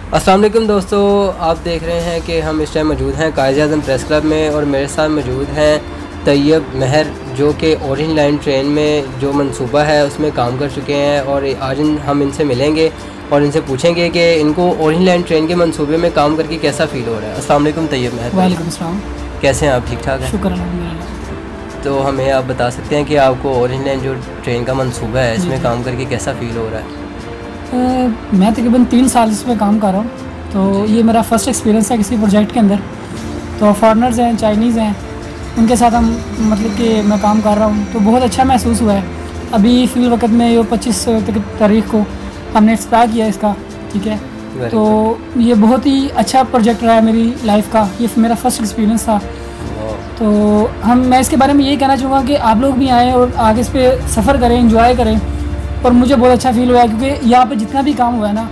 अस्सलाम वालेकुम दोस्तों, आप देख रहे हैं कि हम इस टाइम मौजूद हैं कायद-ए-आज़म प्रेस क्लब में और मेरे साथ मौजूद हैं तैयब महर जो कि ओरिएंट लाइन ट्रेन में जो मंसूबा है उसमें काम कर चुके हैं। और आज हम इनसे मिलेंगे और इनसे पूछेंगे कि इनको ओरिएंट लाइन ट्रेन के मंसूबे में काम करके कैसा फ़ील हो रहा है। अस्सलाम वालेकुम तैयब महर। वालेकुम अस्सलाम। कैसे हैं आप? ठीक ठाक हैं? शुक्र अल्हम्दुलिल्लाह। तो हमें आप बता सकते हैं कि आपको ओरिएंट लाइन जो ट्रेन का मंसूबा है इसमें काम करके कैसा फ़ील हो रहा है? मैं तकरीबन 3 साल इसमें काम कर रहा हूँ, तो ये मेरा फ़र्स्ट एक्सपीरियंस है किसी प्रोजेक्ट के अंदर। तो फॉरेनर्स हैं, चाइनीज़ हैं, उनके साथ हम मतलब कि मैं काम कर रहा हूँ, तो बहुत अच्छा महसूस हुआ है। अभी फ़िल वक्त में ये 25 तारीख को हमने स्टार्ट किया इसका, ठीक है। तो ये बहुत ही अच्छा प्रोजेक्ट रहा है मेरी लाइफ का, ये मेरा फ़र्स्ट एक्सपीरियंस था। तो मैं इसके बारे में यही कहना चाहूँगा कि आप लोग भी आएँ और आगे इस पर सफ़र करें, इंजॉय करें। और मुझे बहुत अच्छा फील हुआ है क्योंकि यहाँ पे जितना भी काम हुआ है ना,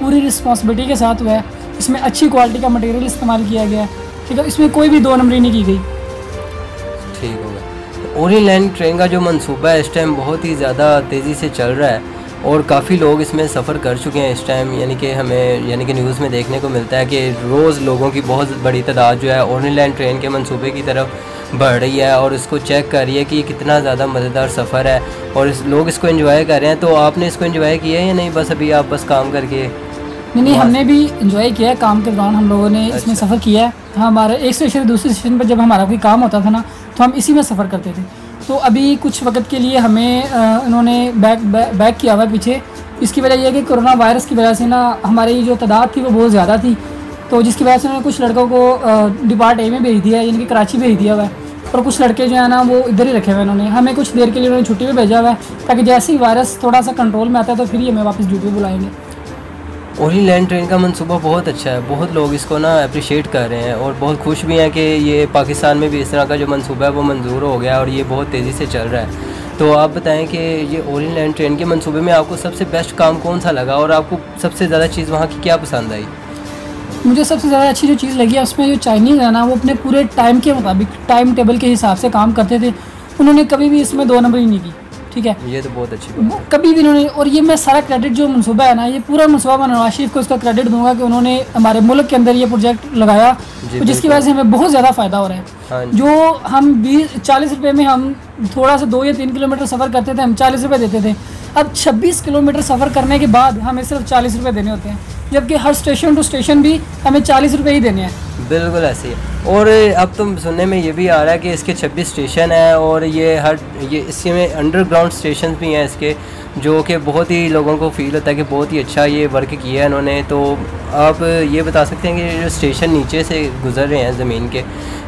पूरी रिस्पॉन्सिबिलिटी के साथ हुआ है। इसमें अच्छी क्वालिटी का मटेरियल इस्तेमाल किया गया है, ठीक है। इसमें कोई भी 2 नंबरी नहीं की गई। ठीक हो गया। ओरिएंट लाइन ट्रेन का जो मंसूबा है इस टाइम बहुत ही ज़्यादा तेज़ी से चल रहा है और काफ़ी लोग इसमें सफ़र कर चुके हैं इस टाइम। यानी कि न्यूज़ में देखने को मिलता है कि रोज़ लोगों की बहुत बड़ी तादाद जो है ओरिएंट लाइन ट्रेन के मंसूबे की तरफ बढ़ रही है और इसको चेक कर रही है कि कितना ज़्यादा मज़ेदार सफ़र है और लोग इसको एंजॉय कर रहे हैं। तो आपने इसको एंजॉय किया है या नहीं? बस अभी आप बस काम करके? नहीं, हमने भी इंजॉय किया है। काम के दौरान हम लोगों ने इसमें सफ़र किया है। हमारे एक स्टेशन से दूसरे स्टेशन पर जब हमारा कोई काम होता था ना, तो हम इसी में सफ़र करते थे। तो अभी कुछ वक्त के लिए हमें इन्होंने बैक किया हुआ है पीछे। इसकी वजह यह है कि कोरोना वायरस की वजह से ना हमारी जो तादाद थी वो बहुत ज़्यादा थी, तो जिसकी वजह से उन्होंने कुछ लड़कों को डिपार्ट ए में भेज दिया है, यानी कि कराची भेज दिया हुआ है। और कुछ लड़के जो है ना वो इधर ही रखे हुए हैं। उन्होंने हमें कुछ देर के लिए उन्होंने छुट्टी पे भेजा हुआ है, ताकि जैसे ही वायरस थोड़ा सा कंट्रोल में आता है तो फिर ही हमें वापस ड्यूटी पे बुलाएंगे। ओरिएंट लाइन ट्रेन का मंसूबा बहुत अच्छा है, बहुत लोग इसको ना अप्रिशिएट कर रहे हैं और बहुत खुश भी हैं कि ये पाकिस्तान में भी इस तरह का जो मंसूबा है वो मंजूर हो गया और ये बहुत तेज़ी से चल रहा है। तो आप बताएं कि ये ओरिएंट लाइन ट्रेन के मंसूबे में आपको सबसे बेस्ट काम कौन सा लगा और आपको सबसे ज़्यादा चीज़ वहाँ की क्या पसंद आई? मुझे सबसे ज़्यादा अच्छी जो चीज़ लगी है उसमें जो चाइनीज़ है ना, वो अपने पूरे टाइम के मुताबिक टाइम टेबल के हिसाब से काम करते थे। उन्होंने कभी भी इसमें 2 नंबरी नहीं की, ठीक है। ये तो बहुत अच्छी बात है। कभी भी इन्होंने, और ये मैं सारा क्रेडिट जो मनसूबा है ना, ये पूरा मनसूबा मैं नवाज शरीफ को इसका क्रेडिट दूंगा कि उन्होंने हमारे मुल्क के अंदर ये प्रोजेक्ट लगाया, तो जिसकी वजह से हमें बहुत ज़्यादा फ़ायदा हो रहा है। जो हम 40 रुपये में हम थोड़ा सा 2 या 3 किलोमीटर सफ़र करते थे, हम 40 रुपये देते थे। अब 26 किलोमीटर सफ़र करने के बाद हमें सिर्फ 40 रुपये देने होते हैं, जबकि हर स्टेशन टू स्टेशन भी हमें 40 रुपये ही देने हैं। बिल्कुल ऐसे ही। और अब तो सुनने में ये भी आ रहा है कि इसके 26 स्टेशन हैं और ये इसमें अंडरग्राउंड स्टेशन भी हैं इसके, जो कि बहुत ही लोगों को फील होता है कि बहुत ही अच्छा ये वर्क किया है इन्होंने। तो आप ये बता सकते हैं कि जो स्टेशन नीचे से गुजर रहे हैं ज़मीन के,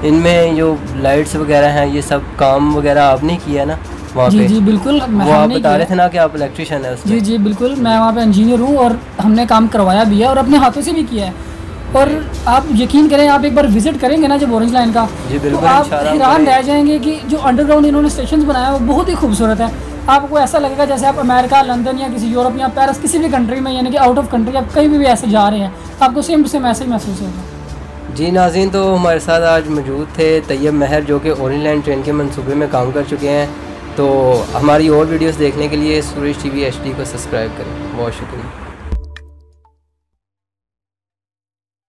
इनमें जो लाइट्स वगैरह हैं ये सब काम वगैरह आपने किया ना वहाँ पे? जी बिल्कुल। वो आप बता रहे थे ना कि आप इलेक्ट्रीशियन हैं उसमें? जी बिल्कुल, मैं वहाँ पे इंजीनियर हूँ और हमने काम करवाया भी है और अपने हाथों से भी किया है। और आप यकीन करें, आप एक बार विजिट करेंगे ना जब ऑरेंज लाइन का, तो आप हैरान रह जाएंगे कि जो अंडरग्राउंड इन्होंने स्टेशन बनाया वो बहुत ही खूबसूरत है। आपको ऐसा लगेगा जैसे आप अमेरिका, लंदन या किसी यूरोप या पेरिस किसी भी कंट्री में, यानी कि आउट ऑफ कंट्री आप कहीं भी ऐसे जा रहे हैं, आपको सेम टू सेम ऐसे ही महसूस होगा। जी नाज़रीन, तो हमारे साथ आज मौजूद थे तैयब महर जो कि ओरिएंट लाइन ट्रेन के मंसूबे में काम कर चुके हैं। तो हमारी और वीडियोस देखने के लिए सूरज टीवी HD को सब्सक्राइब करें। बहुत शुक्रिया।